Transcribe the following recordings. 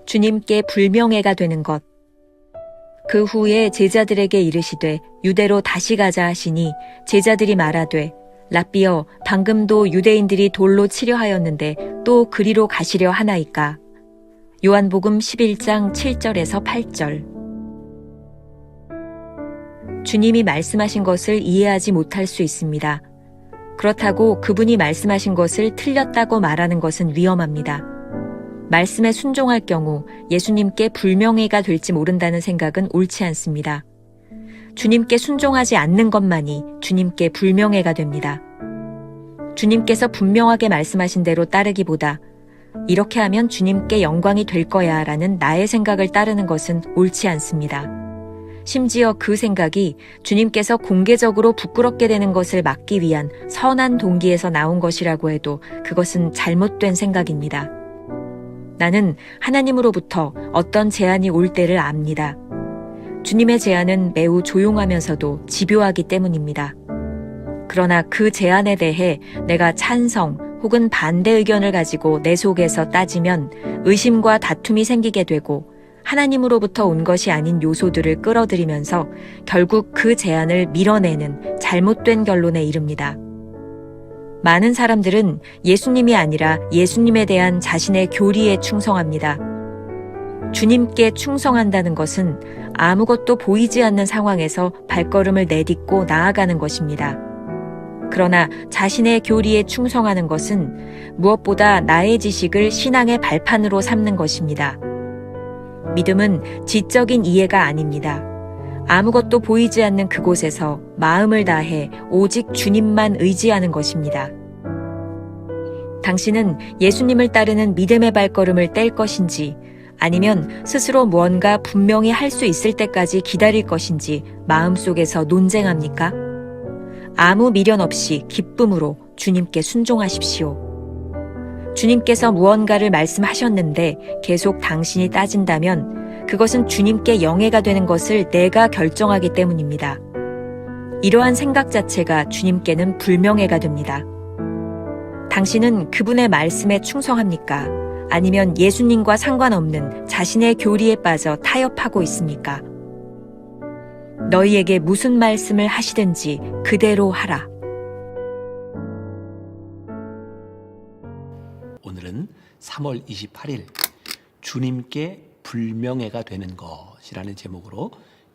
주님께 불명예가 되는 것. 그 후에 제자들에게 이르시되 유대로 다시 가자 하시니 제자들이 말하되 랍비여 방금도 유대인들이 돌로 치려 하였는데 또 그리로 가시려 하나이까. 요한복음 11장 7절에서 8절. 주님이 말씀하신 것을 이해하지 못할 수 있습니다. 그렇다고 그분이 말씀하신 것을 틀렸다고 말하는 것은 위험합니다. 말씀에 순종할 경우 예수님께 불명예가 될지 모른다는 생각은 옳지 않습니다. 주님께 순종하지 않는 것만이 주님께 불명예가 됩니다. 주님께서 분명하게 말씀하신 대로 따르기보다 이렇게 하면 주님께 영광이 될 거야 라는 나의 생각을 따르는 것은 옳지 않습니다. 심지어 그 생각이 주님께서 공개적으로 부끄럽게 되는 것을 막기 위한 선한 동기에서 나온 것이라고 해도 그것은 잘못된 생각입니다. 나는 하나님으로부터 어떤 제안이 올 때를 압니다. 주님의 제안은 매우 조용하면서도 집요하기 때문입니다. 그러나 그 제안에 대해 내가 찬성 혹은 반대 의견을 가지고 내 속에서 따지면 의심과 다툼이 생기게 되고 하나님으로부터 온 것이 아닌 요소들을 끌어들이면서 결국 그 제안을 밀어내는 잘못된 결론에 이릅니다. 많은 사람들은 예수님이 아니라 예수님에 대한 자신의 교리에 충성합니다. 주님께 충성한다는 것은 아무것도 보이지 않는 상황에서 발걸음을 내딛고 나아가는 것입니다. 그러나 자신의 교리에 충성하는 것은 무엇보다 나의 지식을 신앙의 발판으로 삼는 것입니다. 믿음은 지적인 이해가 아닙니다. 아무것도 보이지 않는 그곳에서 마음을 다해 오직 주님만 의지하는 것입니다. 당신은 예수님을 따르는 믿음의 발걸음을 뗄 것인지 아니면 스스로 무언가 분명히 할 수 있을 때까지 기다릴 것인지 마음속에서 논쟁합니까? 아무 미련 없이 기쁨으로 주님께 순종하십시오. 주님께서 무언가를 말씀하셨는데 계속 당신이 따진다면 그것은 주님께 영예가 되는 것을 내가 결정하기 때문입니다. 이러한 생각 자체가 주님께는 불명예가 됩니다. 당신은 그분의 말씀에 충성합니까? 아니면 예수님과 상관없는 자신의 교리에 빠져 타협하고 있습니까? 너희에게 무슨 말씀을 하시든지 그대로 하라. 오늘은 3월 28일 주님께 불명예가 되는 것이라는 제목으로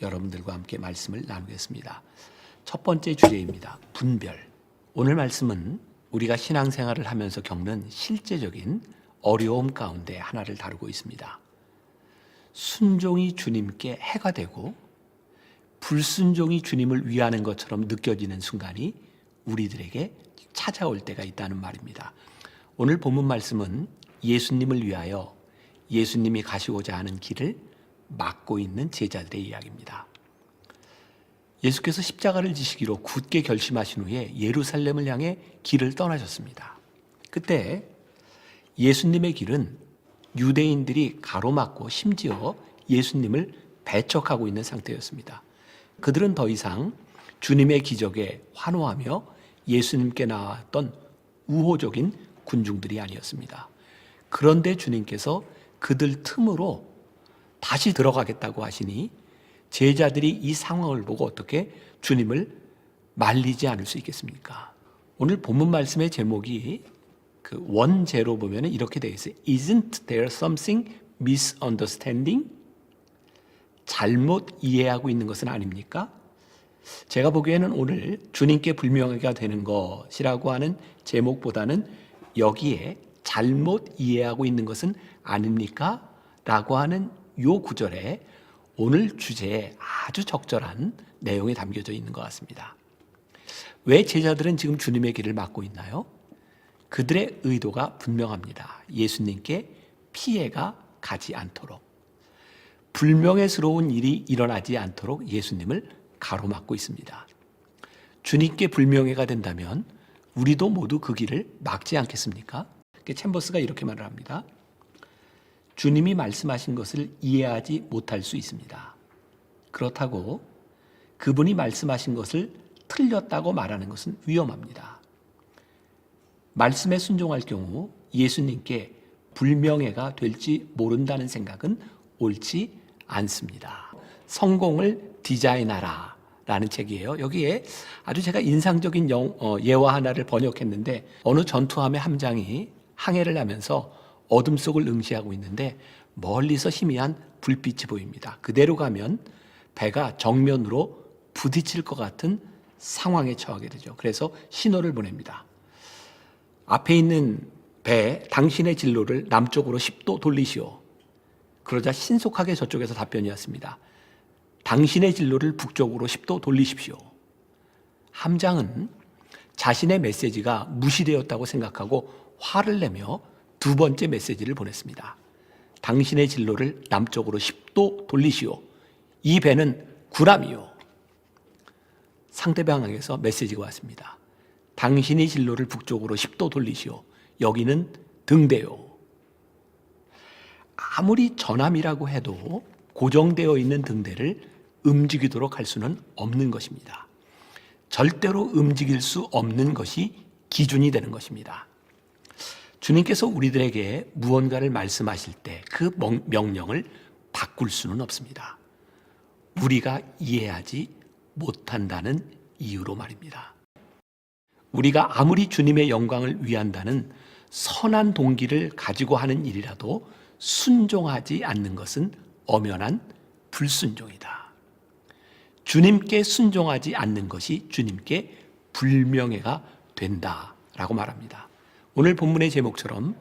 여러분들과 함께 말씀을 나누겠습니다. 첫 번째 주제입니다. 분별. 오늘 말씀은 우리가 신앙생활을 하면서 겪는 실제적인 어려움 가운데 하나를 다루고 있습니다. 순종이 주님께 해가 되고 불순종이 주님을 위하는 것처럼 느껴지는 순간이 우리들에게 찾아올 때가 있다는 말입니다. 오늘 본문 말씀은 예수님을 위하여 예수님이 가시고자 하는 길을 막고 있는 제자들의 이야기입니다. 예수께서 십자가를 지시기로 굳게 결심하신 후에 예루살렘을 향해 길을 떠나셨습니다. 그때 예수님의 길은 유대인들이 가로막고 심지어 예수님을 배척하고 있는 상태였습니다. 그들은 더 이상 주님의 기적에 환호하며 예수님께 나왔던 우호적인 군중들이 아니었습니다. 그런데 주님께서 그들 틈으로 다시 들어가겠다고 하시니 제자들이 이 상황을 보고 어떻게 주님을 말리지 않을 수 있겠습니까? 오늘 본문 말씀의 제목이 그 원제로 보면 이렇게 되어 있어요. Isn't there something misunderstanding? 잘못 이해하고 있는 것은 아닙니까? 제가 보기에는 오늘 주님께 불명예가 되는 것이라고 하는 제목보다는 여기에 잘못 이해하고 있는 것은 아닙니까? 라고 하는 요 구절에 오늘 주제에 아주 적절한 내용이 담겨져 있는 것 같습니다. 왜 제자들은 지금 주님의 길을 막고 있나요? 그들의 의도가 분명합니다. 예수님께 피해가 가지 않도록, 불명예스러운 일이 일어나지 않도록 예수님을 가로막고 있습니다. 주님께 불명예가 된다면 우리도 모두 그 길을 막지 않겠습니까? 챔버스가 이렇게 말을 합니다. 주님이 말씀하신 것을 이해하지 못할 수 있습니다. 그렇다고 그분이 말씀하신 것을 틀렸다고 말하는 것은 위험합니다. 말씀에 순종할 경우 예수님께 불명예가 될지 모른다는 생각은 옳지 않습니다. 성공을 디자인하라 라는 책이에요. 여기에 아주 제가 인상적인 예화 하나를 번역했는데, 어느 전투함의 함장이 항해를 하면서 어둠 속을 응시하고 있는데 멀리서 희미한 불빛이 보입니다. 그대로 가면 배가 정면으로 부딪힐 것 같은 상황에 처하게 되죠. 그래서 신호를 보냅니다. 앞에 있는 배, 당신의 진로를 남쪽으로 10도 돌리시오. 그러자 신속하게 저쪽에서 답변이 왔습니다. 당신의 진로를 북쪽으로 10도 돌리십시오. 함장은 자신의 메시지가 무시되었다고 생각하고 화를 내며 두 번째 메시지를 보냈습니다. 당신의 진로를 남쪽으로 10도 돌리시오. 이 배는 구람이요. 상대방에게서 메시지가 왔습니다. 당신의 진로를 북쪽으로 10도 돌리시오. 여기는 등대요. 아무리 전함이라고 해도 고정되어 있는 등대를 움직이도록 할 수는 없는 것입니다. 절대로 움직일 수 없는 것이 기준이 되는 것입니다. 주님께서 우리들에게 무언가를 말씀하실 때 그 명령을 바꿀 수는 없습니다. 우리가 이해하지 못한다는 이유로 말입니다. 우리가 아무리 주님의 영광을 위한다는 선한 동기를 가지고 하는 일이라도 순종하지 않는 것은 엄연한 불순종이다. 주님께 순종하지 않는 것이 주님께 불명예가 된다라고 말합니다. 오늘 본문의 제목처럼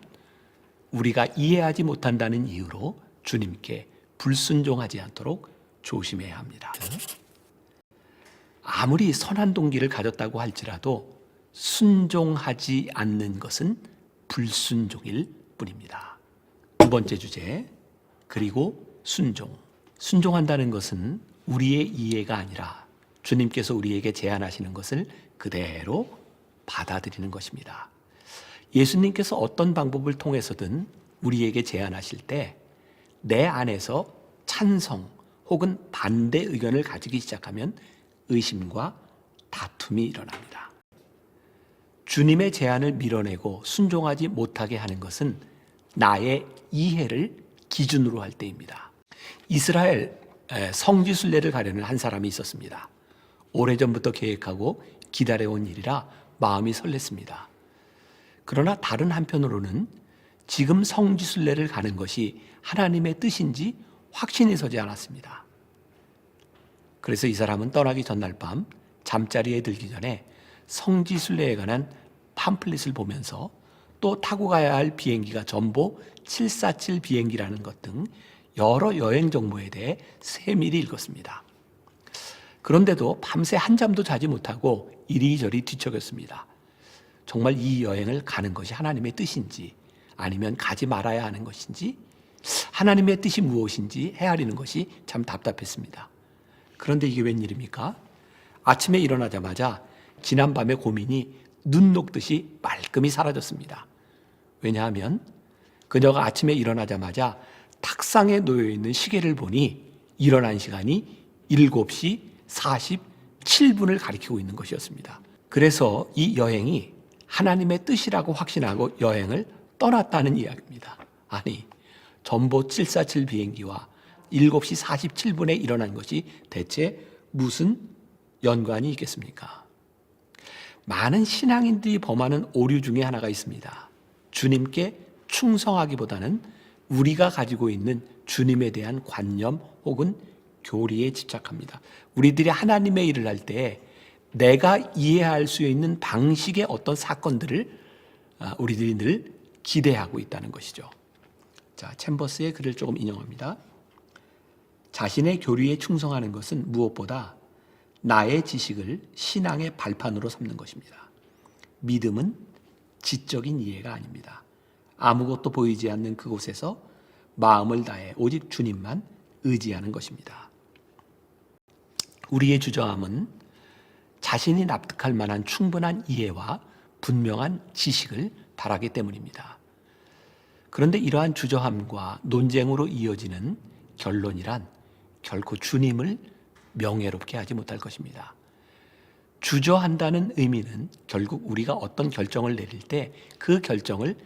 우리가 이해하지 못한다는 이유로 주님께 불순종하지 않도록 조심해야 합니다. 아무리 선한 동기를 가졌다고 할지라도 순종하지 않는 것은 불순종일 뿐입니다. 두 번째 주제, 그리고 순종. 순종한다는 것은 우리의 이해가 아니라 주님께서 우리에게 제안하시는 것을 그대로 받아들이는 것입니다. 예수님께서 어떤 방법을 통해서든 우리에게 제안하실 때 내 안에서 찬성 혹은 반대 의견을 가지기 시작하면 의심과 다툼이 일어납니다. 주님의 제안을 밀어내고 순종하지 못하게 하는 것은 나의 이해를 기준으로 할 때입니다. 이스라엘 성지순례를 가려는 한 사람이 있었습니다. 오래전부터 계획하고 기다려온 일이라 마음이 설렜습니다. 그러나 다른 한편으로는 지금 성지순례를 가는 것이 하나님의 뜻인지 확신이 서지 않았습니다. 그래서 이 사람은 떠나기 전날 밤 잠자리에 들기 전에 성지순례에 관한 팜플릿을 보면서 또 타고 가야 할 비행기가 전보 747 비행기라는 것 등 여러 여행 정보에 대해 세밀히 읽었습니다. 그런데도 밤새 한잠도 자지 못하고 이리저리 뒤척였습니다. 정말 이 여행을 가는 것이 하나님의 뜻인지 아니면 가지 말아야 하는 것인지 하나님의 뜻이 무엇인지 헤아리는 것이 참 답답했습니다. 그런데 이게 웬일입니까? 아침에 일어나자마자 지난밤의 고민이 눈 녹듯이 말끔히 사라졌습니다. 왜냐하면 그녀가 아침에 일어나자마자 탁상에 놓여있는 시계를 보니 일어난 시간이 7시 47분을 가리키고 있는 것이었습니다. 그래서 이 여행이 하나님의 뜻이라고 확신하고 여행을 떠났다는 이야기입니다. 아니, 전보 747 비행기와 7시 47분에 일어난 것이 대체 무슨 연관이 있겠습니까? 많은 신앙인들이 범하는 오류 중에 하나가 있습니다. 주님께 충성하기보다는 우리가 가지고 있는 주님에 대한 관념 혹은 교리에 집착합니다. 우리들이 하나님의 일을 할 때 내가 이해할 수 있는 방식의 어떤 사건들을 우리들이 늘 기대하고 있다는 것이죠. 자, 챔버스의 글을 조금 인용합니다. 자신의 교리에 충성하는 것은 무엇보다 나의 지식을 신앙의 발판으로 삼는 것입니다. 믿음은 지적인 이해가 아닙니다. 아무것도 보이지 않는 그곳에서 마음을 다해 오직 주님만 의지하는 것입니다. 우리의 주저함은 자신이 납득할 만한 충분한 이해와 분명한 지식을 바라기 때문입니다. 그런데 이러한 주저함과 논쟁으로 이어지는 결론이란 결코 주님을 명예롭게 하지 못할 것입니다. 주저한다는 의미는 결국 우리가 어떤 결정을 내릴 때 그 결정을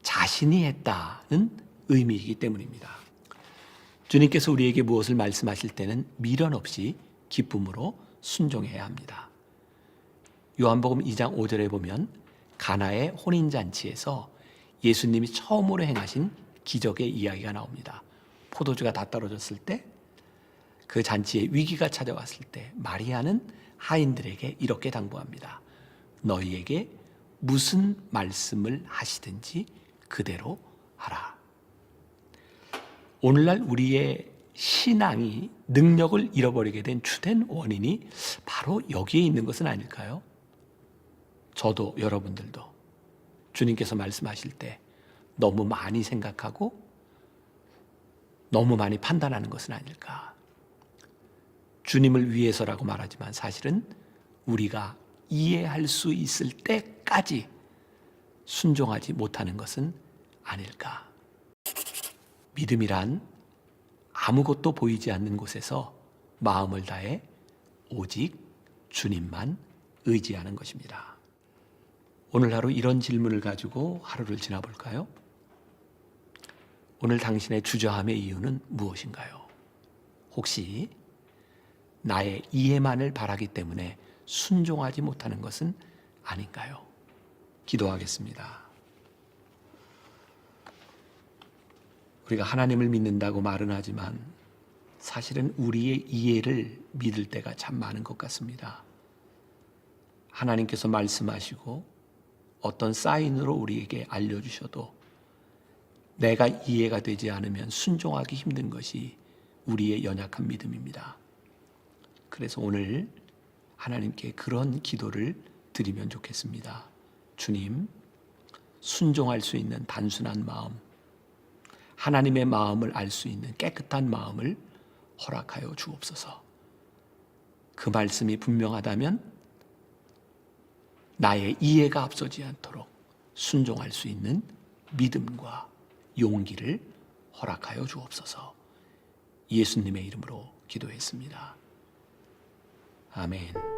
자신이 했다는 의미이기 때문입니다. 주님께서 우리에게 무엇을 말씀하실 때는 미련 없이 기쁨으로 순종해야 합니다. 요한복음 2장 5절에 보면 가나의 혼인잔치에서 예수님이 처음으로 행하신 기적의 이야기가 나옵니다. 포도주가 다 떨어졌을 때, 그 잔치에 위기가 찾아왔을 때 마리아는 하인들에게 이렇게 당부합니다. 너희에게 무슨 말씀을 하시든지 그대로 하라. 오늘날 우리의 신앙이 능력을 잃어버리게 된 주된 원인이 바로 여기에 있는 것은 아닐까요? 저도 여러분들도 주님께서 말씀하실 때 너무 많이 생각하고 너무 많이 판단하는 것은 아닐까. 주님을 위해서라고 말하지만 사실은 우리가 이해할 수 있을 때까지 순종하지 못하는 것은 아닐까. 믿음이란 아무것도 보이지 않는 곳에서 마음을 다해 오직 주님만 의지하는 것입니다. 오늘 하루 이런 질문을 가지고 하루를 지나볼까요? 오늘 당신의 주저함의 이유는 무엇인가요? 혹시 나의 이해만을 바라기 때문에 순종하지 못하는 것은 아닌가요? 기도하겠습니다. 우리가 하나님을 믿는다고 말은 하지만 사실은 우리의 이해를 믿을 때가 참 많은 것 같습니다. 하나님께서 말씀하시고 어떤 사인으로 우리에게 알려주셔도 내가 이해가 되지 않으면 순종하기 힘든 것이 우리의 연약한 믿음입니다. 그래서 오늘 하나님께 그런 기도를 드리면 좋겠습니다. 주님, 순종할 수 있는 단순한 마음, 하나님의 마음을 알 수 있는 깨끗한 마음을 허락하여 주옵소서. 그 말씀이 분명하다면 나의 이해가 앞서지 않도록 순종할 수 있는 믿음과 용기를 허락하여 주옵소서. 예수님의 이름으로 기도했습니다. 아멘.